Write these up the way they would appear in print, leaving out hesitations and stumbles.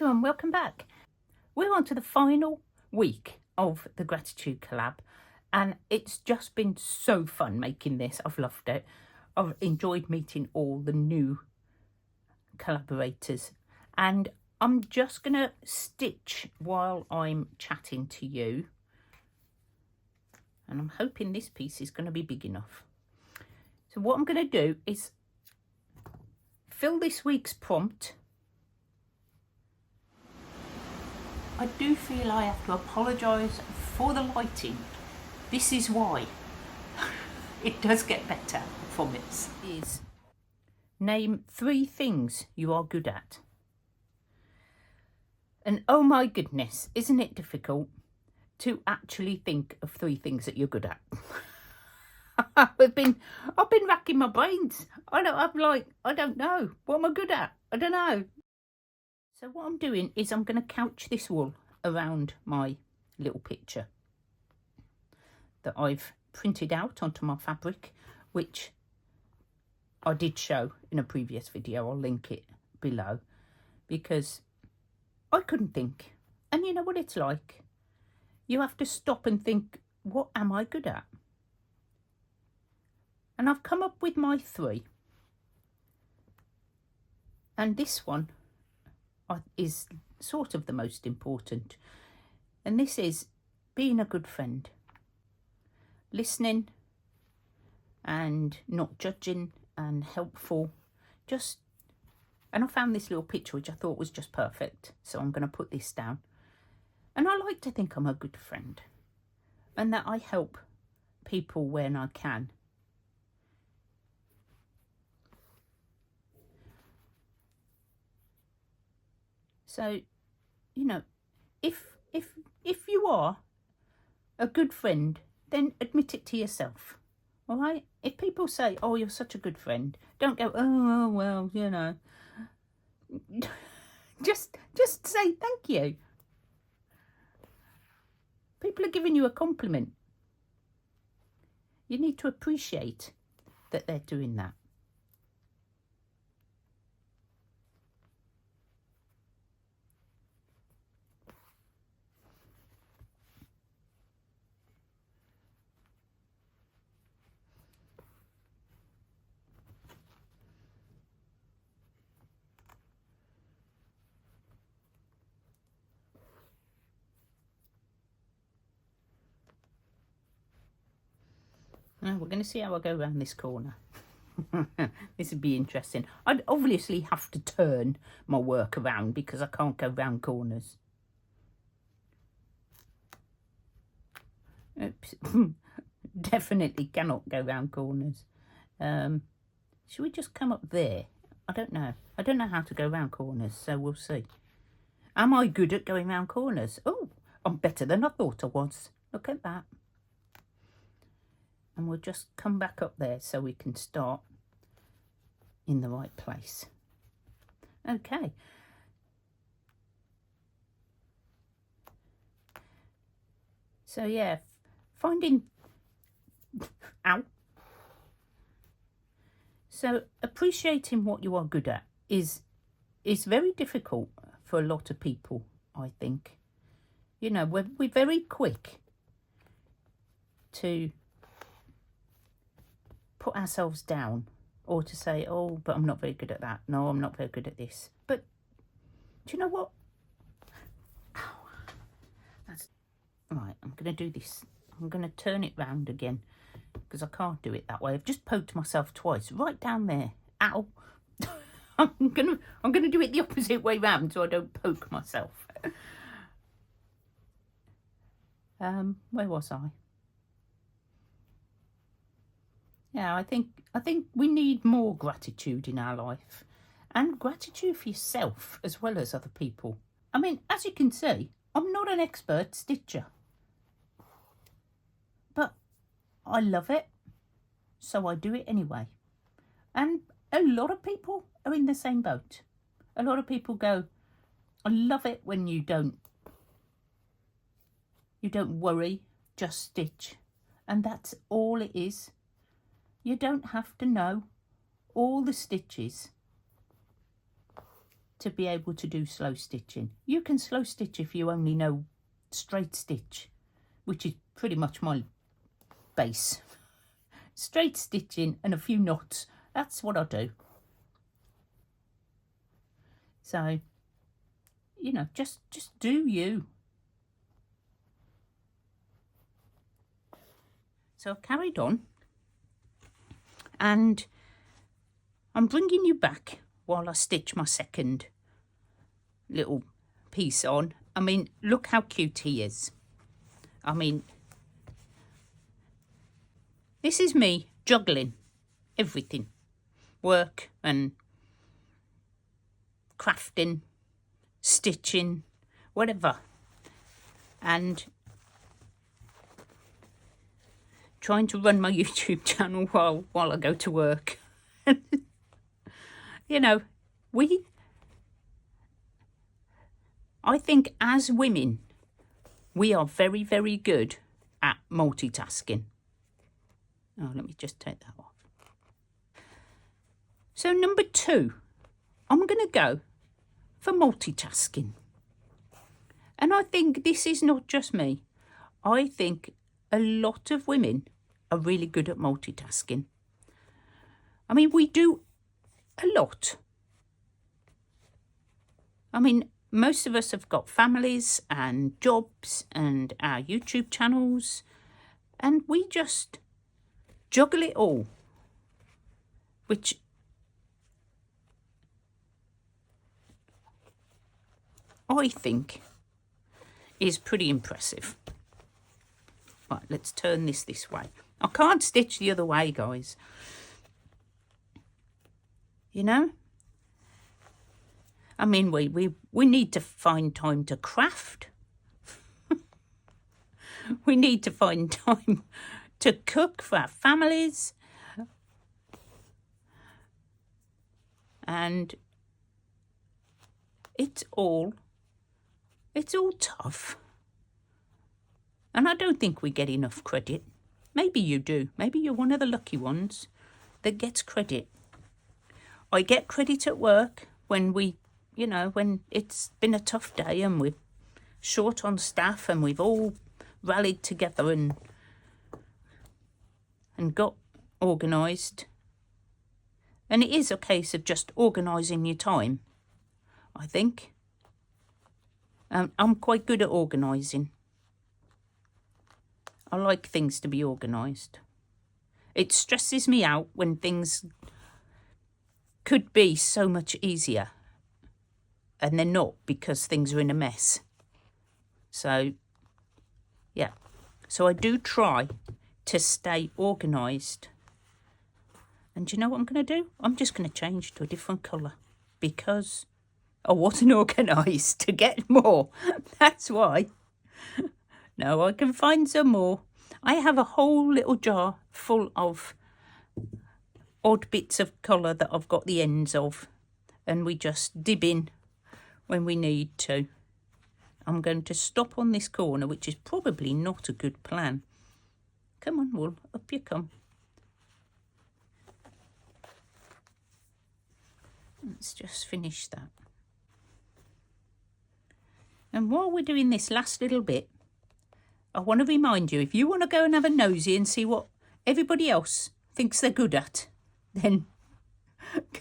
everyone, welcome back. We're on to the final week of the gratitude collab, and it's just been so fun making this. I've loved it. I've enjoyed meeting all the new collaborators, and I'm just going to stitch while I'm chatting to you, and I'm hoping this piece is going to be big enough. So what I'm going to do is fill this week's prompt. I do feel I have to apologise for the lighting. This is why. It does get better, I promise. Is name 3 things you are good at. And oh my goodness, isn't it difficult to actually think of 3 things that you're good at? I've been racking my brains. I don't know. What am I good at? I don't know. So what I'm doing is I'm going to couch this wool around my little picture that I've printed out onto my fabric, which I did show in a previous video. I'll link it below, because I couldn't think. And you know what it's like? You have to stop and think, what am I good at? And I've come up with my 3. And this one is sort of the most important, and this is being a good friend, listening and not judging and helpful. And I found this little picture which I thought was just perfect, so I'm going to put this down. And I like to think I'm a good friend and that I help people when I can. So, you know, if you are a good friend, then admit it to yourself. All right? If people say, "Oh, you're such a good friend," don't go, "Oh, well, you know." just say thank you. People are giving you a compliment. You need to appreciate that they're doing that. Now we're going to see how I go around this corner. This would be interesting. I'd obviously have to turn my work around because I can't go round corners. Oops. Definitely cannot go round corners. Should we just come up there? I don't know. I don't know how to go round corners, so we'll see. Am I good at going round corners? Oh, I'm better than I thought I was. Look at that. And we'll just come back up there so we can start in the right place. Okay. So yeah, finding ow. So appreciating what you are good at is very difficult for a lot of people, I think. You know, we're very quick to put ourselves down, or to say, "Oh, but I'm not very good at that. No, I'm not very good at this." But do you know what? Ow. That's right. I'm going to do this. I'm going to turn it round again because I can't do it that way. I've just poked myself twice, right down there. Ow. I'm gonna do it the opposite way round so I don't poke myself. Where was I? Yeah, I think we need more gratitude in our life, and gratitude for yourself as well as other people. I mean, as you can see, I'm not an expert stitcher, but I love it, so I do it anyway. And a lot of people are in the same boat. A lot of people go, "I love it when you don't worry, just stitch." And that's all it is. You don't have to know all the stitches to be able to do slow stitching. You can slow stitch if you only know straight stitch, which is pretty much my base. Straight stitching and a few knots, that's what I do. So, you know, just do you. So I've carried on, and I'm bringing you back while I stitch my second little piece on. I mean, look how cute he is. I mean, this is me juggling everything. Work and crafting, stitching, whatever. And trying to run my YouTube channel while I go to work. You know, I think as women, we are very, very good at multitasking. Oh, let me just take that off. So number 2, I'm going to go for multitasking. And I think this is not just me. I think a lot of women are really good at multitasking. I mean, we do a lot. I mean, most of us have got families and jobs and our YouTube channels, and we just juggle it all, which I think is pretty impressive. Right, let's turn this way. I can't stitch the other way, guys. You know? I mean, we need to find time to craft. We need to find time to cook for our families. And it's all tough. And I don't think we get enough credit. Maybe you do. Maybe you're one of the lucky ones that gets credit. I get credit at work when when it's been a tough day and we're short on staff and we've all rallied together and got organised. And it is a case of just organising your time, I think. I'm quite good at organising. I like things to be organised. It stresses me out when things could be so much easier and they're not because things are in a mess. So, yeah. So I do try to stay organised. And do you know what I'm going to do? I'm just going to change to a different colour because I wasn't organised to get more. That's why. No, I can find some more. I have a whole little jar full of odd bits of colour that I've got the ends of, and we just dib in when we need to. I'm going to stop on this corner, which is probably not a good plan. Come on, wool, up you come. Let's just finish that. And while we're doing this last little bit, I want to remind you, if you want to go and have a nosy and see what everybody else thinks they're good at, then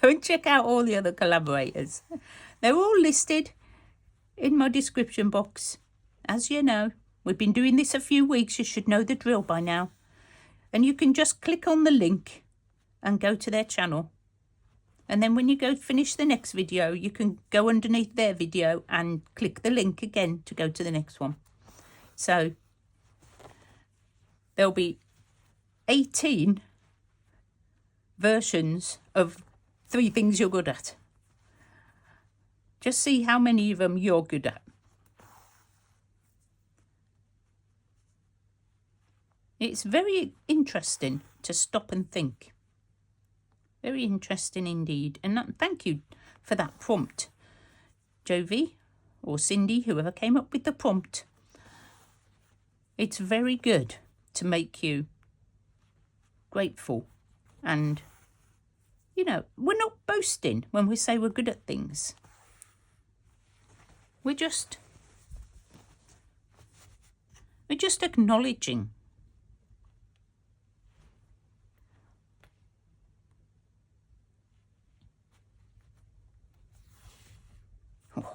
go and check out all the other collaborators. They're all listed in my description box. As you know, we've been doing this a few weeks. You should know the drill by now. And you can just click on the link and go to their channel. And then when you go finish the next video, you can go underneath their video and click the link again to go to the next one. So there'll be 18 versions of 3 things you're good at. Just see how many of them you're good at. It's very interesting to stop and think. Very interesting indeed. And thank you for that prompt, Jovi or Cindy, whoever came up with the prompt. It's very good to make you grateful. And, you know, we're not boasting when we say we're good at things. We're just acknowledging. Oh,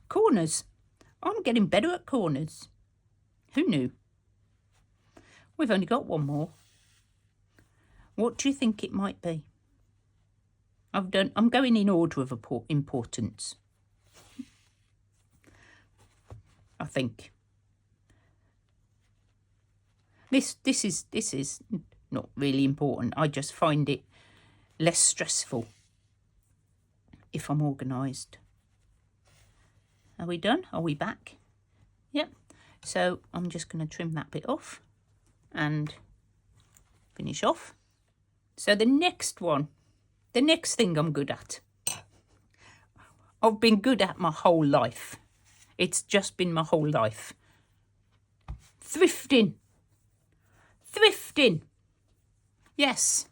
corners. I'm getting better at corners. Who knew? We've only got one more. What do you think it might be? I'm going in order of importance. I think. This is not really important. I just find it less stressful if I'm organised. Are we done? Are we back? Yep. So I'm just going to trim that bit off and finish off. So the next thing I'm good at, I've been good at my whole life. It's just been my whole life. Thrifting. Yes,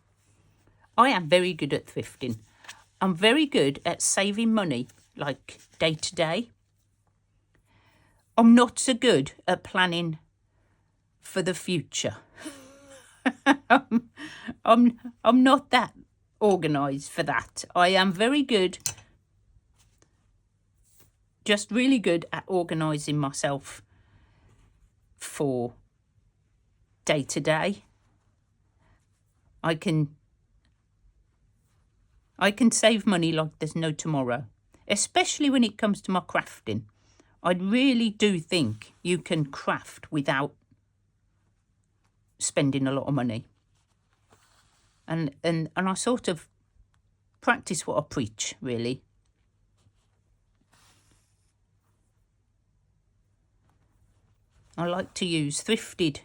I am very good at thrifting. I'm very good at saving money, like day to day. I'm not so good at planning for the future. I'm not that organised for that. I am very good, just really good at organising myself for day to day. I can save money like there's no tomorrow, especially when it comes to my crafting. I really do think you can craft without spending a lot of money. And I sort of practice what I preach, really. I like to use thrifted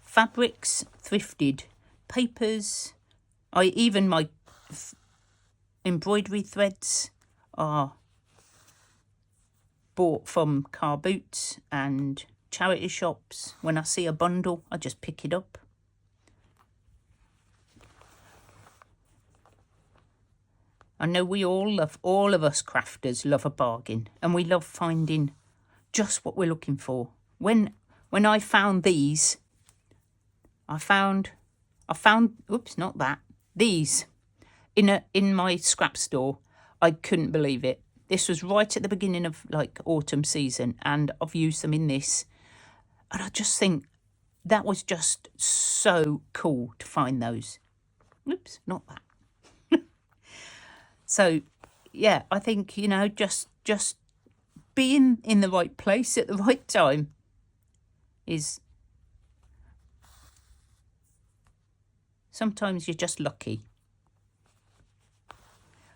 fabrics, thrifted papers. Even my embroidery threads are bought from car boots and charity shops. When I see a bundle, I just pick it up. I know all of us crafters love a bargain, and we love finding just what we're looking for. When I found these, these in my scrap store, I couldn't believe it. This was right at the beginning of like autumn season, and I've used them in this, and I just think that was just so cool to find those. Oops, not that. So, yeah, I think, just being in the right place at the right time is... Sometimes you're just lucky.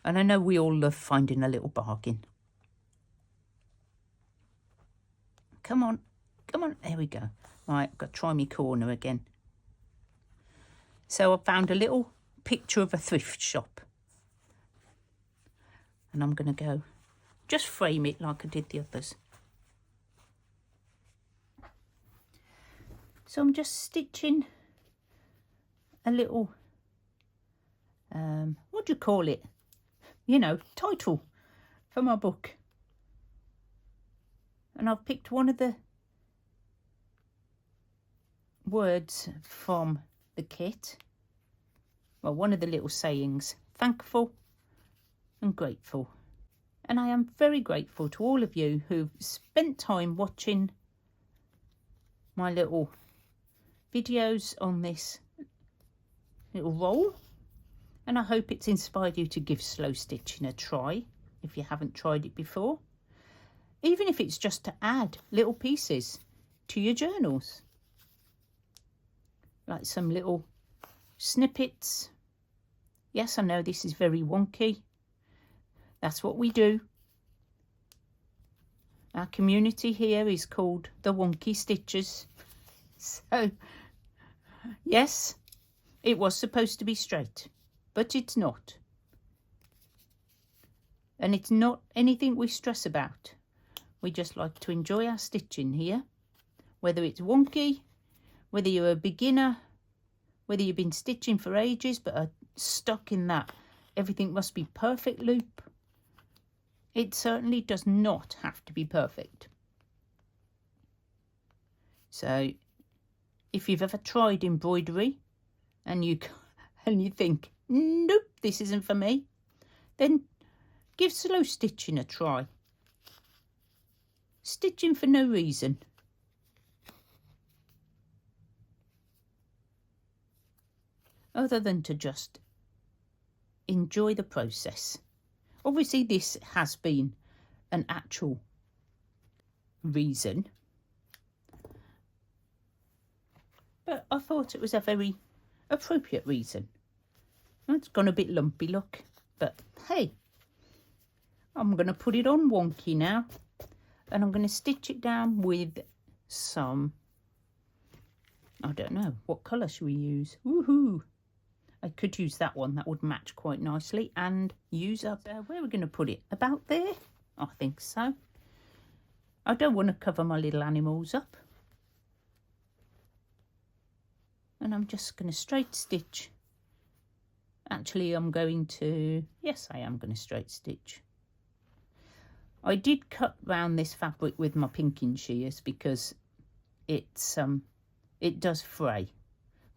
And I know we all love finding a little bargain. Come on. There we go. Right, I've got to try my corner again. So I found a little picture of a thrift shop. And I'm going to go just frame it like I did the others. So I'm just stitching a little, what do you call it? Title for my book. And I've picked one of the words from the kit. Well, one of the little sayings. Thankful and grateful. And I am very grateful to all of you who've spent time watching my little videos on this little roll. And I hope it's inspired you to give slow stitching a try if you haven't tried it before. Even if it's just to add little pieces to your journals. Like some little snippets. Yes, I know this is very wonky. That's what we do. Our community here is called the Wonky Stitchers. So, yes, it was supposed to be straight, but it's not. And it's not anything we stress about. We just like to enjoy our stitching here. Whether it's wonky, whether you're a beginner, whether you've been stitching for ages but are stuck in that everything must be perfect loop. It certainly does not have to be perfect. So if you've ever tried embroidery and you think, nope, this isn't for me, then give slow stitching a try. Stitching for no reason. Other than to just enjoy the process. Obviously this has been an actual reason, but I thought it was a very appropriate reason. It's gone a bit lumpy, look, but hey, I'm going to put it on wonky now, and I'm going to stitch it down with some, I don't know, what colour should we use? Woohoo! I could use that one, that would match quite nicely, and use up, where are we going to put it? About there? I think so. I don't want to cover my little animals up. And I'm just going to straight stitch. Actually, I'm going to, yes, I am going to straight stitch. I did cut round this fabric with my pinking shears because it's it does fray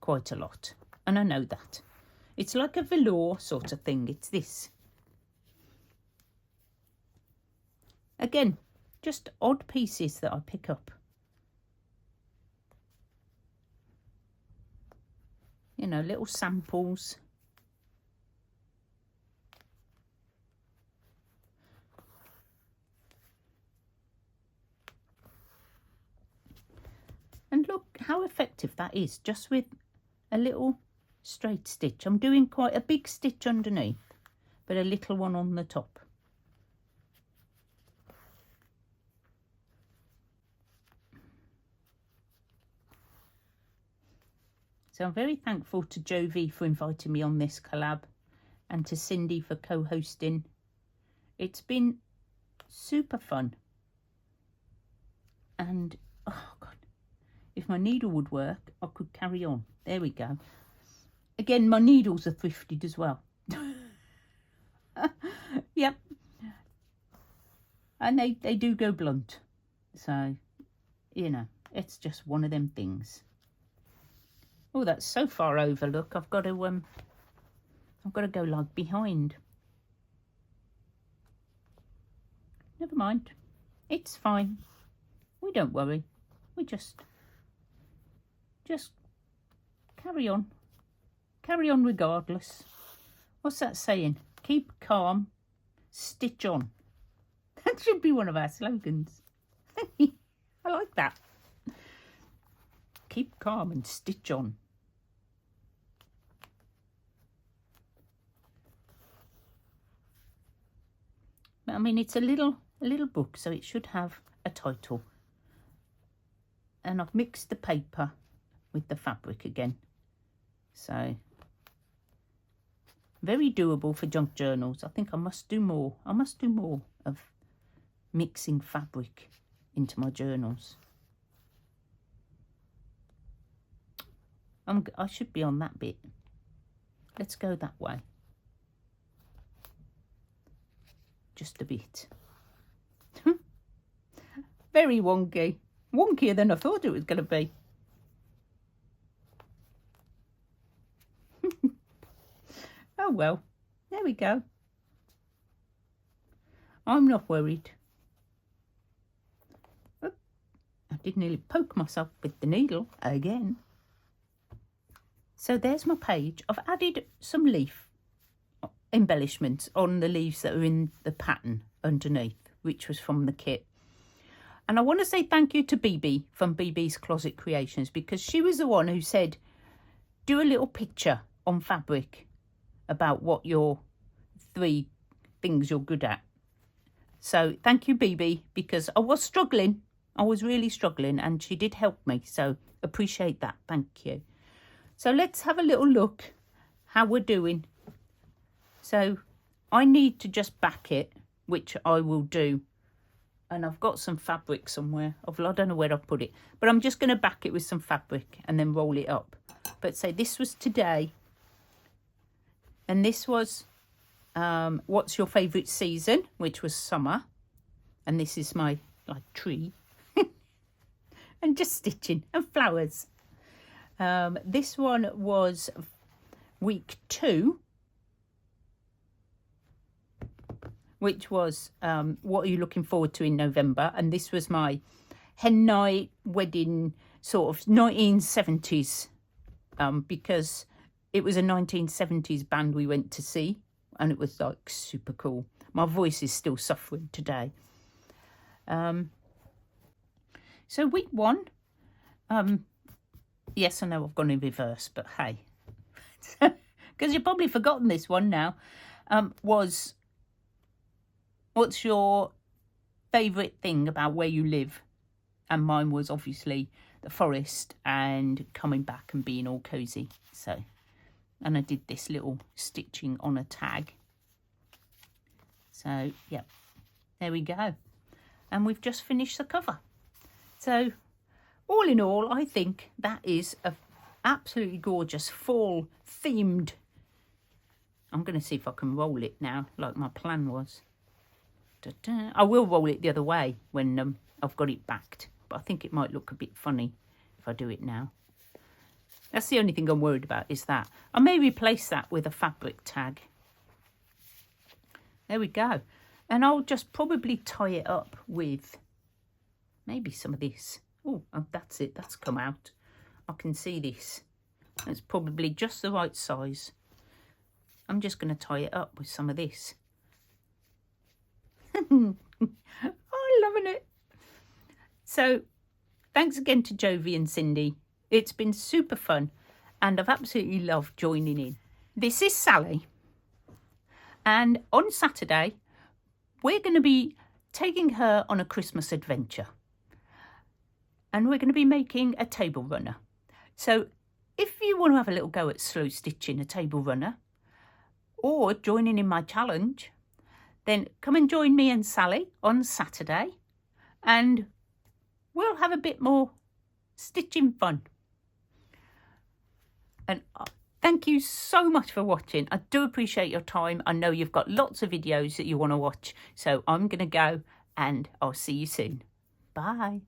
quite a lot, and I know that. It's like a velour sort of thing. It's this. Again, just odd pieces that I pick up. You know, little samples. And look how effective that is, just with a little straight stitch. I'm doing quite a big stitch underneath, but a little one on the top. So I'm very thankful to Jo V for inviting me on this collab, and to Cindy for co-hosting. It's been super fun. And, oh God, if my needle would work, I could carry on. There we go. Again, my needles are thrifted as well. Yep. And they do go blunt. So, you know, it's just one of them things. Oh, that's so far over. Look, I've got to go like behind. Never mind. It's fine. We don't worry. We just carry on. Carry on regardless. What's that saying? Keep calm, stitch on. That should be one of our slogans. I like that. Keep calm and stitch on. I mean, it's a little book, so it should have a title. And I've mixed the paper with the fabric again. So, very doable for junk journals. I think I must do more. I must do more of mixing fabric into my journals. I should be on that bit. Let's go that way. Just a bit. Very wonky. Wonkier than I thought it was going to be. Oh well, there we go. I'm not worried. Oh, I did nearly poke myself with the needle again. So there's my page. I've added some leaf embellishments on the leaves that are in the pattern underneath, which was from the kit. And I want to say thank you to BB from BB's Closet Creations, because she was the one who said, do a little picture on fabric about what your 3 things you're good at. So thank you, BB, because I was struggling. I was really struggling, and she did help me. So appreciate that. Thank you. So let's have a little look how we're doing. So I need to just back it, which I will do. And I've got some fabric somewhere. I don't know where I've put it. But I'm just going to back it with some fabric and then roll it up. But say this was today. And this was what's your favourite season, which was summer. And this is my tree. And just stitching and flowers. This one was week 2, which was what are you looking forward to in November? And this was my hen night wedding, sort of 1970s, because it was a 1970s band we went to see, and it was like super cool. My voice is still suffering today. So week 1, yes, I know I've gone in reverse, but hey, because you've probably forgotten this one now, was what's your favourite thing about where you live? And mine was obviously the forest and coming back and being all cosy. So, and I did this little stitching on a tag. So, yeah, there we go. And we've just finished the cover. So, all in all, I think that is a absolutely gorgeous fall themed. I'm going to see if I can roll it now, like my plan was. Da-da. I will roll it the other way when I've got it backed, but I think it might look a bit funny if I do it now. That's the only thing I'm worried about, is that. I may replace that with a fabric tag. There we go. And I'll just probably tie it up with maybe some of this. Oh, that's it. That's come out. I can see this. It's probably just the right size. I'm just going to tie it up with some of this. I'm loving it. So, thanks again to Jovi and Cindy. It's been super fun, and I've absolutely loved joining in. This is Sally, and on Saturday, we're going to be taking her on a Christmas adventure, and we're going to be making a table runner. So, if you want to have a little go at slow stitching a table runner, or joining in my challenge, then come and join me and Sally on Saturday, and we'll have a bit more stitching fun. And thank you so much for watching. I do appreciate your time. I know you've got lots of videos that you want to watch, so I'm going to go, and I'll see you soon. Bye.